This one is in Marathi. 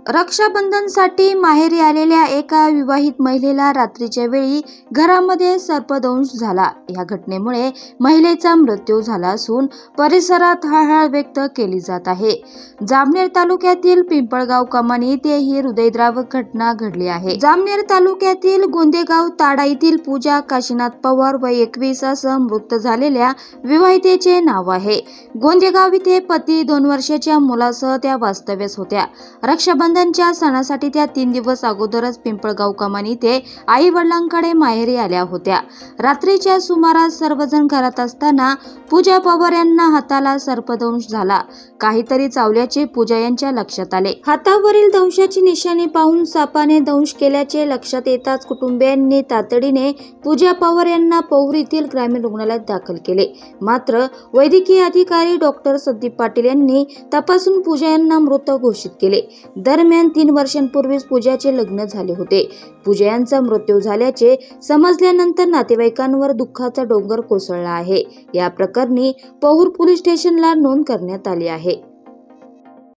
रक्षाबंधनसाठी माहेरी आलेल्या एका विवाहित महिलेला रात्रीच्या वेळी घरामध्ये सर्पदंश झाला। या घटनेमुळे महिलेचा मृत्यू झाला असून परिसरात हळहळ व्यक्त केली जात आहे। जामनेर तालुक्यातील पिंपळगाव कमानी येथे ही हृदयद्रावक घटना घडली आहे। जामनेर तालुक्यातील गोंदेगाव ताडा येथील पूजा काशीनाथ पवार वय 21 असं मृत झालेल्या विवाहितेचे नाव आहे। गोंदेगाव येथे पती 2 वर्षाच्या मुलासह त्या वास्तव्यास होत्या। रक्षाबंधनच्या सणासाठी त्या 3 दिवस अगोदरच पिंपळगाव कमानी येथे आई वडिलांकडे माहेरी आल्या होत्या। रात्रीच्या सुमारास सर्वजण घरात असताना पूजा पवार यांना हाताला सर्पदंश झाला। काहीतरी चावल्याचे पूजा यांच्या लक्षात आले। हातावरील दंशाची निशाणी पाहून सापाने दंश केल्याचे लक्षात येताच कुटुंबियांनी तातडीने पूजा पवार यांना पौर येथील ग्रामीण रुग्णालयात दाखल केले। मात्र वैद्यकीय अधिकारी डॉक्टर संदीप पाटील यांनी तपासून पूजा यांना मृत घोषित केले। दरम्यान 3 वर्षांपूर्वीच पूजाचे लग्न झाले होते। पूजा यांचा मृत्यू झाल्याचे समजल्यानंतर नातेवाईकांवर दुःखाचा डोंगर कोसळला आहे। या प्रकरणी पौर पोलीस स्टेशनला नोंद करण्यात आली आहे।